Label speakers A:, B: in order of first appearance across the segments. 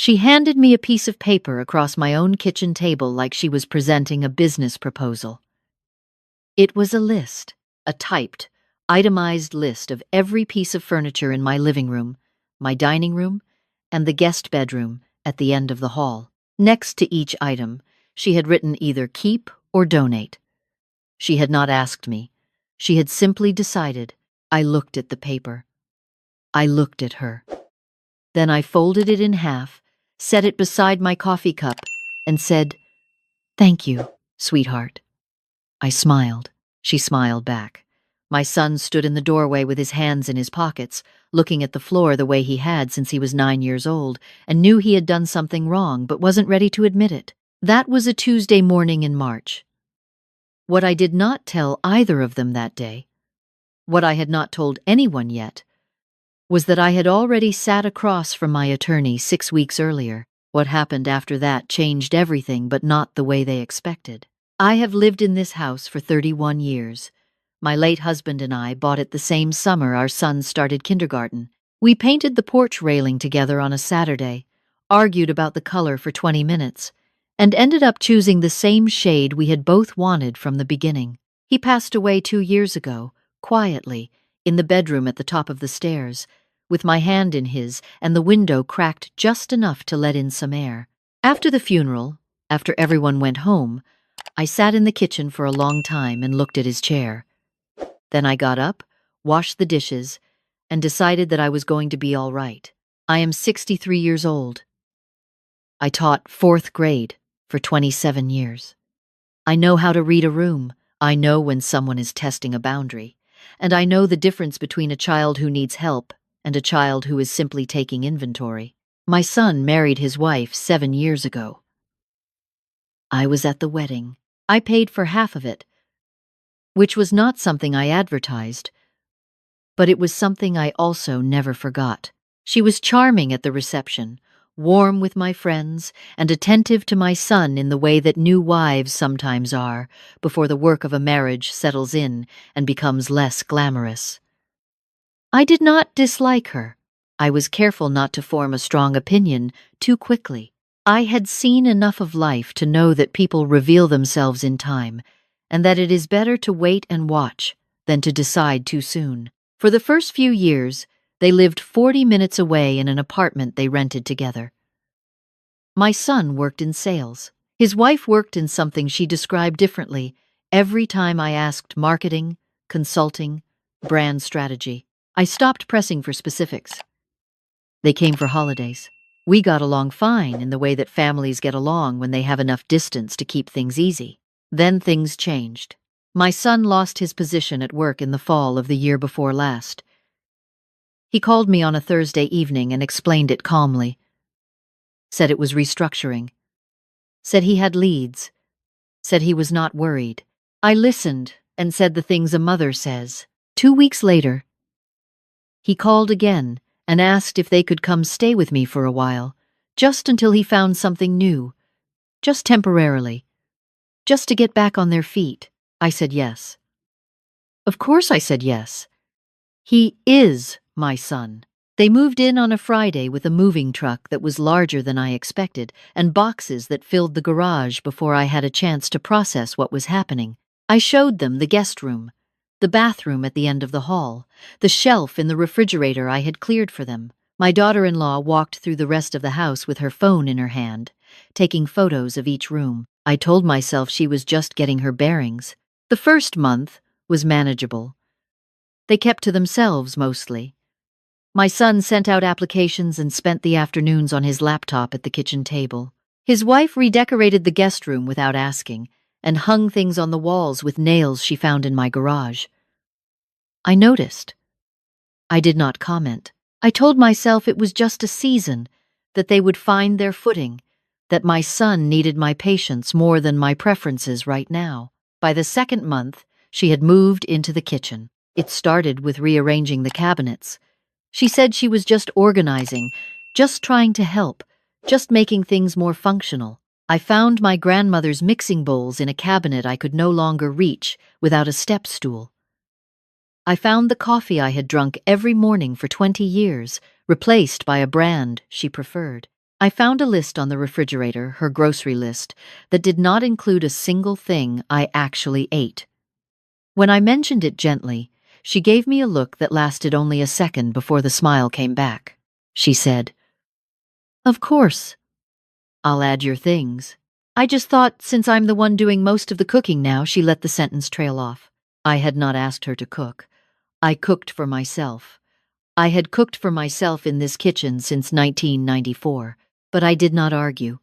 A: She handed me a piece of paper across my own kitchen table like she was presenting a business proposal. It was a list, a typed, itemized list of every piece of furniture in my living room, my dining room, and the guest bedroom at the end of the hall. Next to each item, she had written either keep or donate. She had not asked me. She had simply decided. I looked at the paper. I looked at her. Then I folded it in half, set it beside my coffee cup, and said, "Thank you, sweetheart." I smiled. She smiled back. My son stood in the doorway with his hands in his pockets, looking at the floor the way he had since he was 9 years old, and knew he had done something wrong but wasn't ready to admit it. That was a Tuesday morning in March. What I did not tell either of them that day, what I had not told anyone yet, was that I had already sat across from my attorney 6 weeks earlier. What happened after that changed everything, but not the way they expected. I have lived in this house for 31 years. My late husband and I bought it the same summer our son started kindergarten. We painted the porch railing together on a Saturday, argued about the color for 20 minutes, and ended up choosing the same shade we had both wanted from the beginning. He passed away 2 years ago, quietly, in the bedroom at the top of the stairs, with my hand in his and the window cracked just enough to let in some air. After the funeral, after everyone went home, I sat in the kitchen for a long time and looked at his chair. Then I got up, washed the dishes, and decided that I was going to be all right. I am 63 years old. I taught 4th grade for 27 years. I know how to read a room. I know when someone is testing a boundary. And I know the difference between a child who needs help and a child who is simply taking inventory. My son married his wife 7 years ago. I was at the wedding. I paid for half of it, which was not something I advertised, but it was something I also never forgot. She was charming at the reception, warm with my friends, and attentive to my son in the way that new wives sometimes are before the work of a marriage settles in and becomes less glamorous. I did not dislike her. I was careful not to form a strong opinion too quickly. I had seen enough of life to know that people reveal themselves in time, and that it is better to wait and watch than to decide too soon. For the first few years, they lived 40 minutes away in an apartment they rented together. My son worked in sales. His wife worked in something she described differently every time I asked marketing, consulting, brand strategy. I stopped pressing for specifics. They came for holidays. We got along fine in the way that families get along when they have enough distance to keep things easy. Then things changed. My son lost his position at work in the fall of the year before last. He called me on a Thursday evening and explained it calmly. Said it was restructuring. Said he had leads. Said he was not worried. I listened and said the things a mother says. 2 weeks later, he called again and asked if they could come stay with me for a while, just until he found something new, just temporarily, just to get back on their feet. I said yes. Of course I said yes. He is my son. They moved in on a Friday with a moving truck that was larger than I expected and boxes that filled the garage before I had a chance to process what was happening. I showed them the guest room, the bathroom at the end of the hall, the shelf in the refrigerator I had cleared for them. My daughter-in-law walked through the rest of the house with her phone in her hand, taking photos of each room. I told myself she was just getting her bearings. The first month was manageable. They kept to themselves mostly. My son sent out applications and spent the afternoons on his laptop at the kitchen table. His wife redecorated the guest room without asking, and hung things on the walls with nails she found in my garage. I noticed. I did not comment. I told myself it was just a season, that they would find their footing, that my son needed my patience more than my preferences right now. By the second month, she had moved into the kitchen. It started with rearranging the cabinets. She said she was just organizing, just trying to help, just making things more functional. I found my grandmother's mixing bowls in a cabinet I could no longer reach without a step stool. I found the coffee I had drunk every morning for 20 years, replaced by a brand she preferred. I found a list on the refrigerator, her grocery list, that did not include a single thing I actually ate. When I mentioned it gently, she gave me a look that lasted only a second before the smile came back. She said, "Of course. I'll add your things." I just thought, since I'm the one doing most of the cooking now, she let the sentence trail off. I had not asked her to cook. I cooked for myself. I had cooked for myself in this kitchen since 1994, but I did not argue.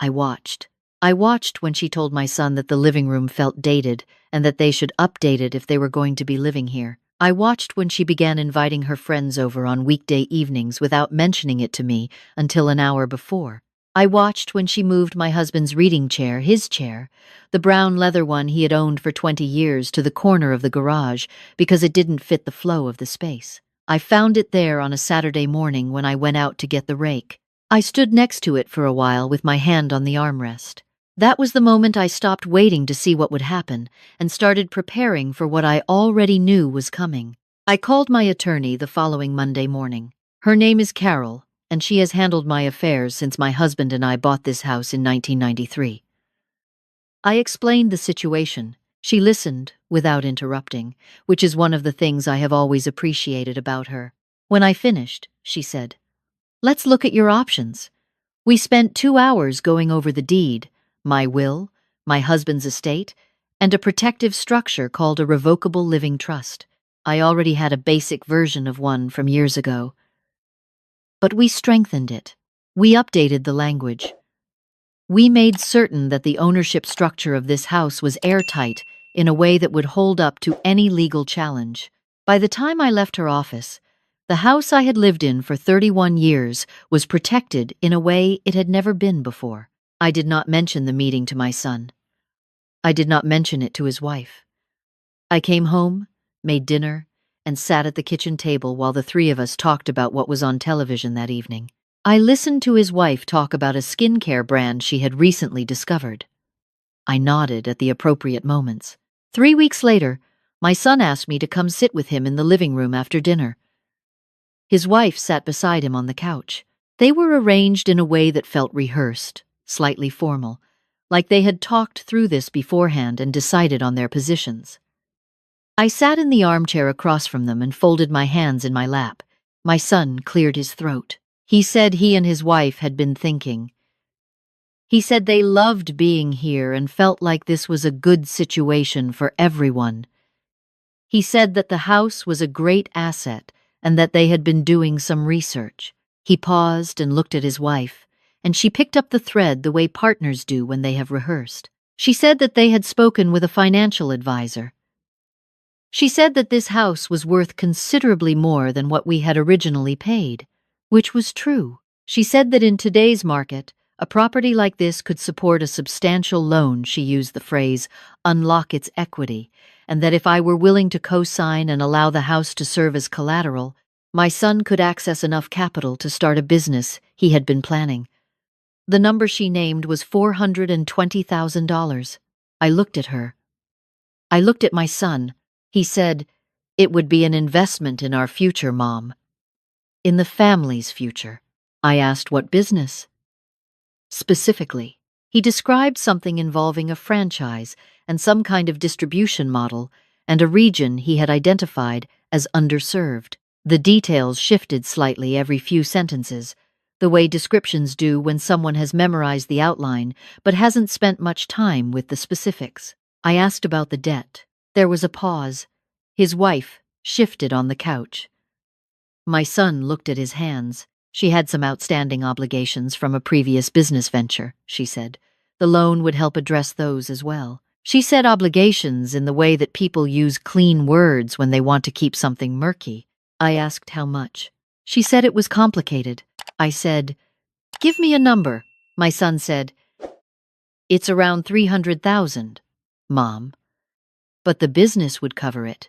A: I watched. I watched when she told my son that the living room felt dated and that they should update it if they were going to be living here. I watched when she began inviting her friends over on weekday evenings without mentioning it to me until an hour before. I watched when she moved my husband's reading chair, his chair, the brown leather one he had owned for 20 years, to the corner of the garage because it didn't fit the flow of the space. I found it there on a Saturday morning when I went out to get the rake. I stood next to it for a while with my hand on the armrest. That was the moment I stopped waiting to see what would happen and started preparing for what I already knew was coming. I called my attorney the following Monday morning. Her name is Carol, and she has handled my affairs since my husband and I bought this house in 1993. I explained the situation. She listened without interrupting, which is one of the things I have always appreciated about her. When I finished, she said, "Let's look at your options." We spent 2 hours going over the deed, my will, my husband's estate, and a protective structure called a revocable living trust. I already had a basic version of one from years ago. But we strengthened it. We updated the language. We made certain that the ownership structure of this house was airtight in a way that would hold up to any legal challenge. By the time I left her office, the house I had lived in for 31 years was protected in a way it had never been before. I did not mention the meeting to my son. I did not mention it to his wife. I came home, made dinner, and sat at the kitchen table while the three of us talked about what was on television that evening. I listened to his wife talk about a skincare brand she had recently discovered. I nodded at the appropriate moments. 3 weeks later, my son asked me to come sit with him in the living room after dinner. His wife sat beside him on the couch. They were arranged in a way that felt rehearsed, slightly formal, like they had talked through this beforehand and decided on their positions. I sat in the armchair across from them and folded my hands in my lap. My son cleared his throat. He said he and his wife had been thinking. He said they loved being here and felt like this was a good situation for everyone. He said that the house was a great asset and that they had been doing some research. He paused and looked at his wife, and she picked up the thread the way partners do when they have rehearsed. She said that they had spoken with a financial advisor. She said that this house was worth considerably more than what we had originally paid, which was true. She said that in today's market, a property like this could support a substantial loan, she used the phrase, unlock its equity, and that if I were willing to co-sign and allow the house to serve as collateral, my son could access enough capital to start a business he had been planning. The number she named was $420,000. I looked at her. I looked at my son. He said, "It would be an investment in our future, Mom." In the family's future. I asked what business. Specifically, he described something involving a franchise and some kind of distribution model and a region he had identified as underserved. The details shifted slightly every few sentences, the way descriptions do when someone has memorized the outline but hasn't spent much time with the specifics. I asked about the debt. There was a pause. His wife shifted on the couch. My son looked at his hands. She had some outstanding obligations from a previous business venture, she said. The loan would help address those as well. She said obligations in the way that people use clean words when they want to keep something murky. I asked how much. She said it was complicated. I said, "Give me a number." My son said, "It's around 300,000, Mom. But the business would cover it.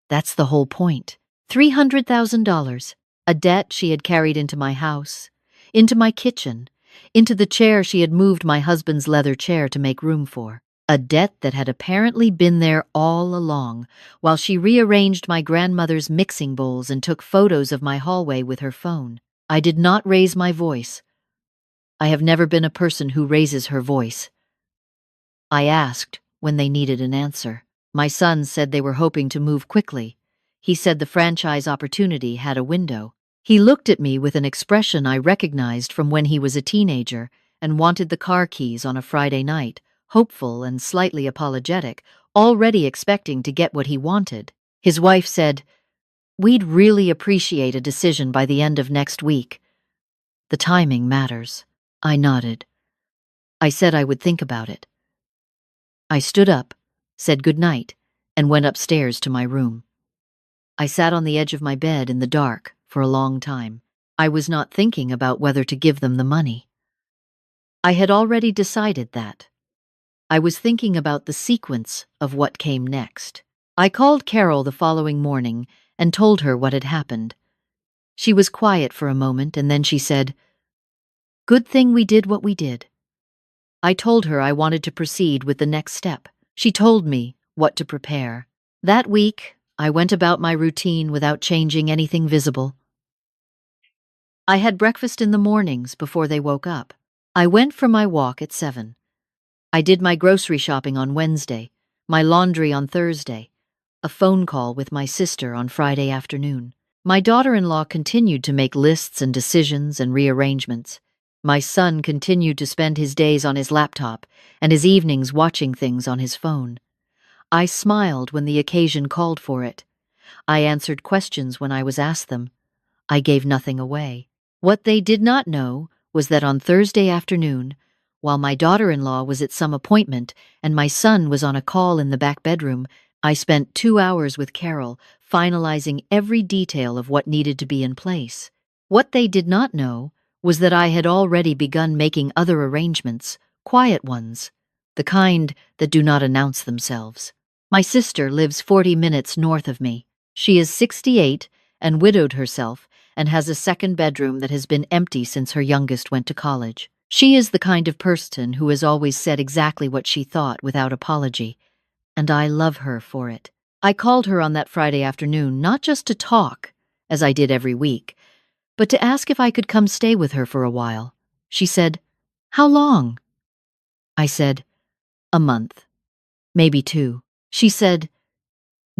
A: That's the whole point. $300,000. A debt she had carried into my house, into my kitchen, into the chair she had moved my husband's leather chair to make room for. A debt that had apparently been there all along, while she rearranged my grandmother's mixing bowls and took photos of my hallway with her phone. I did not raise my voice. I have never been a person who raises her voice. I asked when they needed an answer. My son said they were hoping to move quickly. He said the franchise opportunity had a window. He looked at me with an expression I recognized from when he was a teenager and wanted the car keys on a Friday night, hopeful and slightly apologetic, already expecting to get what he wanted. His wife said, "We'd really appreciate a decision by the end of next week. The timing matters." I nodded. I said I would think about it. I stood up, said good night, and went upstairs to my room. I sat on the edge of my bed in the dark for a long time. I was not thinking about whether to give them the money. I had already decided that. I was thinking about the sequence of what came next. I called Carol the following morning and told her what had happened. She was quiet for a moment and then she said, "Good thing we did what we did." I told her I wanted to proceed with the next step. She told me what to prepare. That week, I went about my routine without changing anything visible. I had breakfast in the mornings before they woke up. I went for my walk at 7. I did my grocery shopping on Wednesday, my laundry on Thursday, a phone call with my sister on Friday afternoon. My daughter-in-law continued to make lists and decisions and rearrangements. My son continued to spend his days on his laptop and his evenings watching things on his phone. I smiled when the occasion called for it. I answered questions when I was asked them. I gave nothing away. What they did not know was that on Thursday afternoon, while my daughter-in-law was at some appointment and my son was on a call in the back bedroom, I spent 2 hours with Carol, finalizing every detail of what needed to be in place. What they did not know was that I had already begun making other arrangements, quiet ones, the kind that do not announce themselves. My sister lives 40 minutes north of me. She is 68 and widowed herself and has a second bedroom that has been empty since her youngest went to college. She is the kind of person who has always said exactly what she thought without apology, and I love her for it. I called her on that Friday afternoon not just to talk, as I did every week, but to ask if I could come stay with her for a while. She said, "How long?" I said, "A month, maybe 2. She said,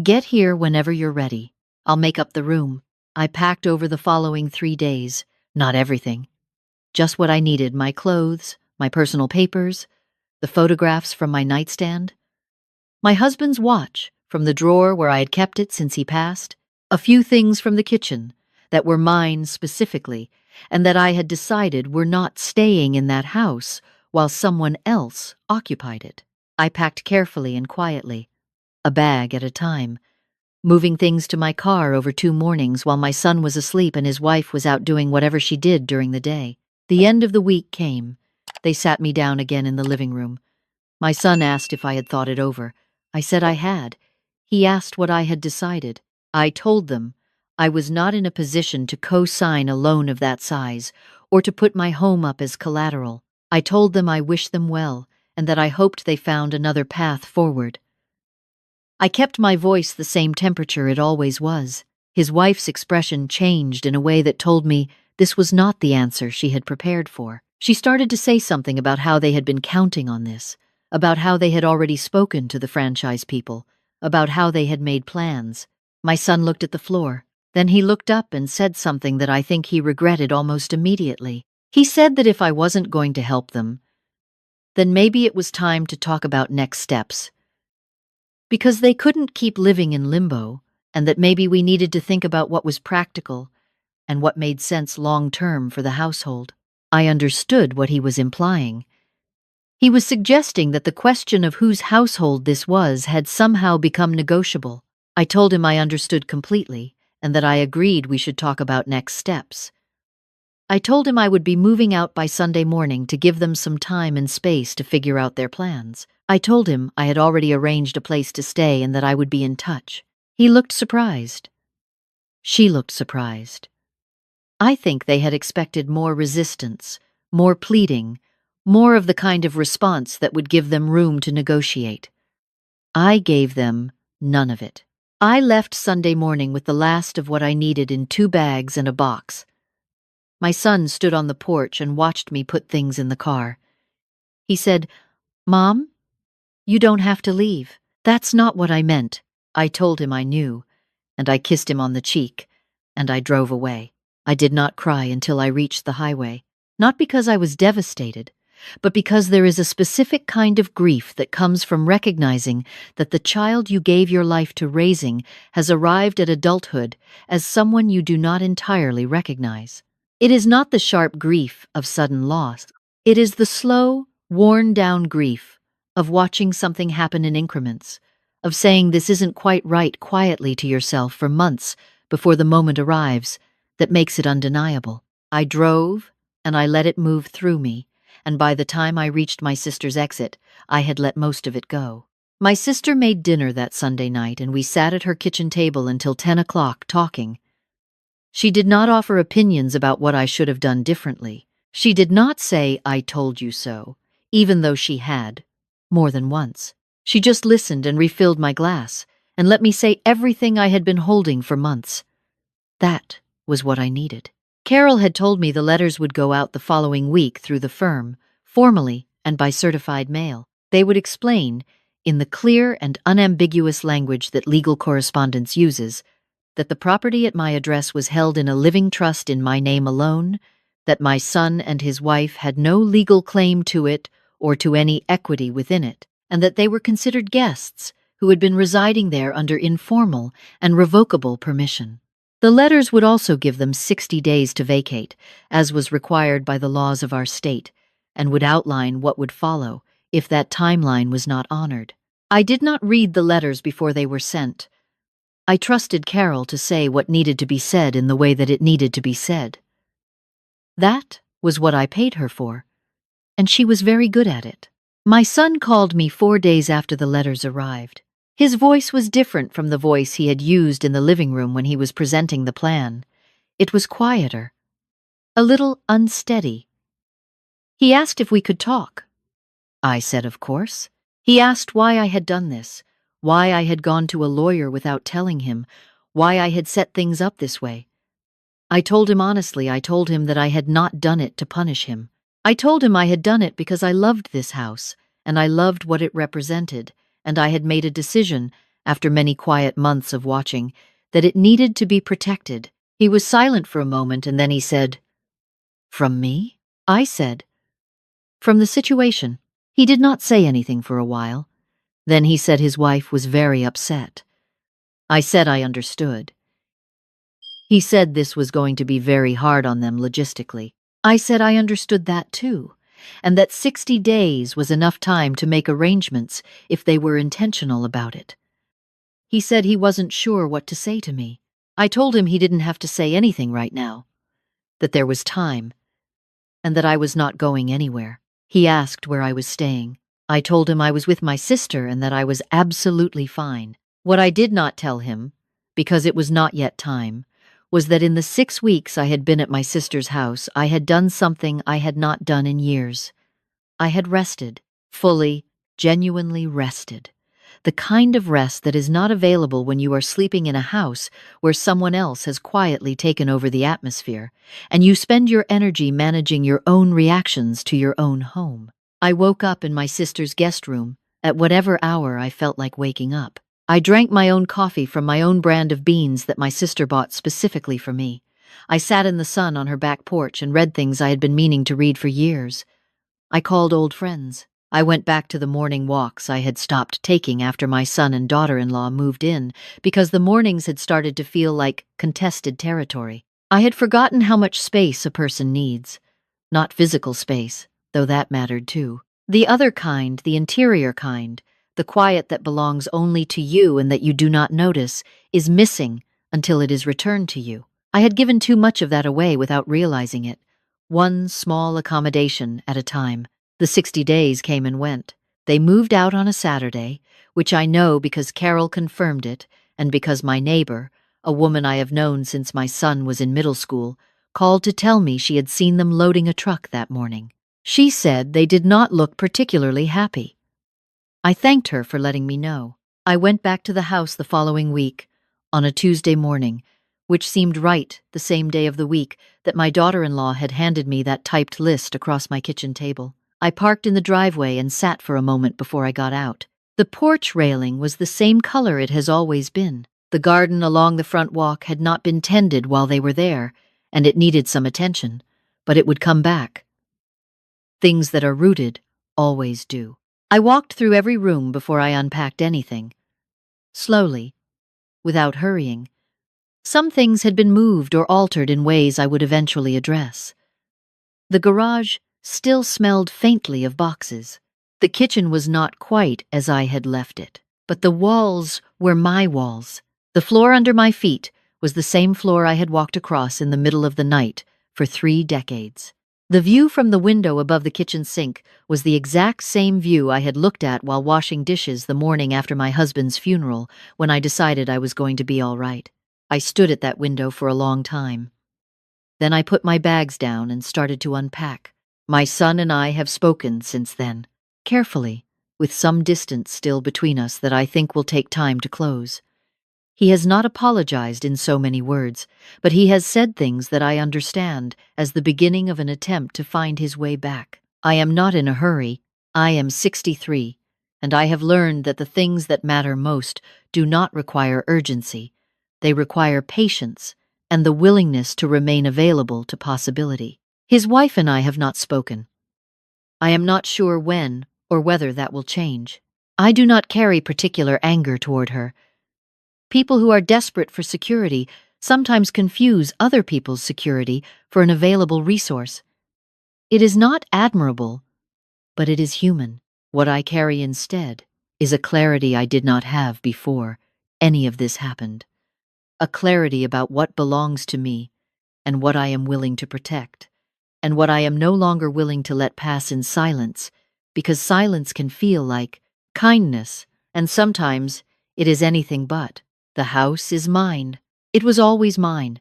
A: "Get here whenever you're ready. I'll make up the room." I packed over the following 3 days, not everything, just what I needed: my clothes, my personal papers, the photographs from my nightstand, my husband's watch from the drawer where I had kept it since he passed, a few things from the kitchen that were mine specifically and that I had decided were not staying in that house while someone else occupied it. I packed carefully and quietly, a bag at a time, moving things to my car over 2 mornings while my son was asleep and his wife was out doing whatever she did during the day. The end of the week came. They sat me down again in the living room. My son asked if I had thought it over. I said I had. He asked what I had decided. I told them I was not in a position to co-sign a loan of that size or to put my home up as collateral. I told them I wished them well and that I hoped they found another path forward. I kept my voice the same temperature it always was. His wife's expression changed in a way that told me this was not the answer she had prepared for. She started to say something about how they had been counting on this, about how they had already spoken to the franchise people, about how they had made plans. My son looked at the floor. Then he looked up and said something that I think he regretted almost immediately. He said that if I wasn't going to help them, then maybe it was time to talk about next steps, because they couldn't keep living in limbo, and that maybe we needed to think about what was practical and what made sense long-term for the household. I understood what he was implying. He was suggesting that the question of whose household this was had somehow become negotiable. I told him I understood completely, and that I agreed we should talk about next steps. I told him I would be moving out by Sunday morning to give them some time and space to figure out their plans. I told him I had already arranged a place to stay and that I would be in touch. He looked surprised. She looked surprised. I think they had expected more resistance, more pleading, more of the kind of response that would give them room to negotiate. I gave them none of it. I left Sunday morning with the last of what I needed in 2 bags and a box. My son stood on the porch and watched me put things in the car. He said, "Mom, you don't have to leave." "That's not what I meant." I told him I knew, and I kissed him on the cheek, and I drove away. I did not cry until I reached the highway, not because I was devastated, but because there is a specific kind of grief that comes from recognizing that the child you gave your life to raising has arrived at adulthood as someone you do not entirely recognize. It is not the sharp grief of sudden loss. It is the slow, worn-down grief of watching something happen in increments, of saying this isn't quite right quietly to yourself for months before the moment arrives that makes it undeniable. I drove, and I let it move through me, and by the time I reached my sister's exit, I had let most of it go. My sister made dinner that Sunday night, and we sat at her kitchen table until 10 o'clock talking. She did not offer opinions about what I should have done differently. She did not say, "I told you so," even though she had, more than once. She just listened and refilled my glass, and let me say everything I had been holding for months. That was what I needed. Carol had told me the letters would go out the following week through the firm, formally and by certified mail. They would explain, in the clear and unambiguous language that legal correspondence uses, that the property at my address was held in a living trust in my name alone, that my son and his wife had no legal claim to it or to any equity within it, and that they were considered guests who had been residing there under informal and revocable permission. The letters would also give them 60 days to vacate, as was required by the laws of our state, and would outline what would follow if that timeline was not honored. I did not read the letters before they were sent. I trusted Carol to say what needed to be said in the way that it needed to be said. That was what I paid her for, and she was very good at it. My son called me 4 days after the letters arrived. His voice was different from the voice he had used in the living room when he was presenting the plan. It was quieter, a little unsteady. He asked if we could talk. I said, of course. He asked why I had done this, why I had gone to a lawyer without telling him, why I had set things up this way. I told him honestly. I told him that I had not done it to punish him. I told him I had done it because I loved this house, and I loved what it represented, and I had made a decision, after many quiet months of watching, that it needed to be protected. He was silent for a moment, and then he said, "From me?" I said, "From the situation." He did not say anything for a while. Then he said his wife was very upset. I said I understood. He said this was going to be very hard on them logistically. I said I understood that too, and that 60 days was enough time to make arrangements if they were intentional about it. He said he wasn't sure what to say to me. I told him he didn't have to say anything right now, that there was time, and that I was not going anywhere. He asked where I was staying. I told him I was with my sister and that I was absolutely fine. What I did not tell him, because it was not yet time, was that in the 6 weeks I had been at my sister's house, I had done something I had not done in years. I had rested, fully, genuinely rested. The kind of rest that is not available when you are sleeping in a house where someone else has quietly taken over the atmosphere, and you spend your energy managing your own reactions to your own home. I woke up in my sister's guest room, at whatever hour I felt like waking up. I drank my own coffee from my own brand of beans that my sister bought specifically for me. I sat in the sun on her back porch and read things I had been meaning to read for years. I called old friends. I went back to the morning walks I had stopped taking after my son and daughter-in-law moved in because the mornings had started to feel like contested territory. I had forgotten how much space a person needs. Not physical space, though that mattered too. The other kind, the interior kind, the quiet that belongs only to you and that you do not notice, is missing until it is returned to you. I had given too much of that away without realizing it, one small accommodation at a time. The 60 days came and went. They moved out on a Saturday, which I know because Carol confirmed it and because my neighbor, a woman I have known since my son was in middle school, called to tell me she had seen them loading a truck that morning. She said they did not look particularly happy. I thanked her for letting me know. I went back to the house the following week, on a Tuesday morning, which seemed right the same day of the week that my daughter-in-law had handed me that typed list across my kitchen table. I parked in the driveway and sat for a moment before I got out. The porch railing was the same color it has always been. The garden along the front walk had not been tended while they were there, and it needed some attention, but it would come back. Things that are rooted always do. I walked through every room before I unpacked anything. Slowly, without hurrying. Some things had been moved or altered in ways I would eventually address. The garage still smelled faintly of boxes. The kitchen was not quite as I had left it, but the walls were my walls. The floor under my feet was the same floor I had walked across in the middle of the night for 3 decades. The view from the window above the kitchen sink was the exact same view I had looked at while washing dishes the morning after my husband's funeral, when I decided I was going to be all right. I stood at that window for a long time. Then I put my bags down and started to unpack. My son and I have spoken since then, carefully, with some distance still between us that I think will take time to close. He has not apologized in so many words, but he has said things that I understand as the beginning of an attempt to find his way back. I am not in a hurry. I am 63, and I have learned that the things that matter most do not require urgency. They require patience and the willingness to remain available to possibility. His wife and I have not spoken. I am not sure when or whether that will change. I do not carry particular anger toward her. People who are desperate for security sometimes confuse other people's security for an available resource. It is not admirable, but it is human. What I carry instead is a clarity I did not have before any of this happened. A clarity about what belongs to me and what I am willing to protect, and what I am no longer willing to let pass in silence, because silence can feel like kindness, and sometimes it is anything but. The house is mine. It was always mine.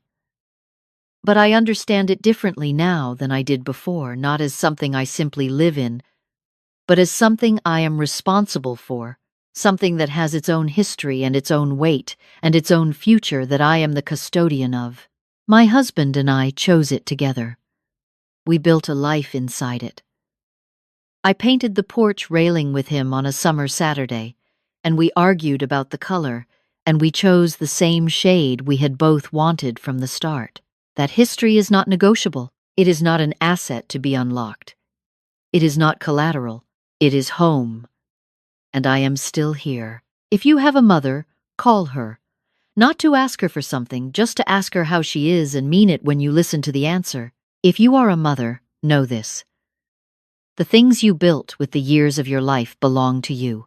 A: But I understand it differently now than I did before, not as something I simply live in, but as something I am responsible for, something that has its own history and its own weight and its own future that I am the custodian of. My husband and I chose it together. We built a life inside it. I painted the porch railing with him on a summer Saturday, and we argued about the color, and we chose the same shade we had both wanted from the start. That history is not negotiable. It is not an asset to be unlocked. It is not collateral. It is home. And I am still here. If you have a mother, call her. Not to ask her for something, just to ask her how she is and mean it when you listen to the answer. If you are a mother, know this. The things you built with the years of your life belong to you,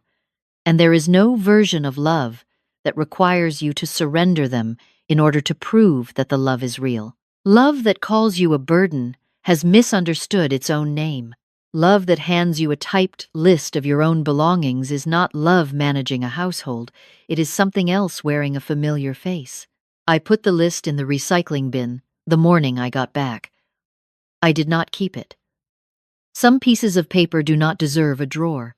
A: and there is no version of love that requires you to surrender them in order to prove that the love is real. Love that calls you a burden has misunderstood its own name. Love that hands you a typed list of your own belongings is not love managing a household. It is something else wearing a familiar face. I put the list in the recycling bin the morning I got back. I did not keep it. Some pieces of paper do not deserve a drawer.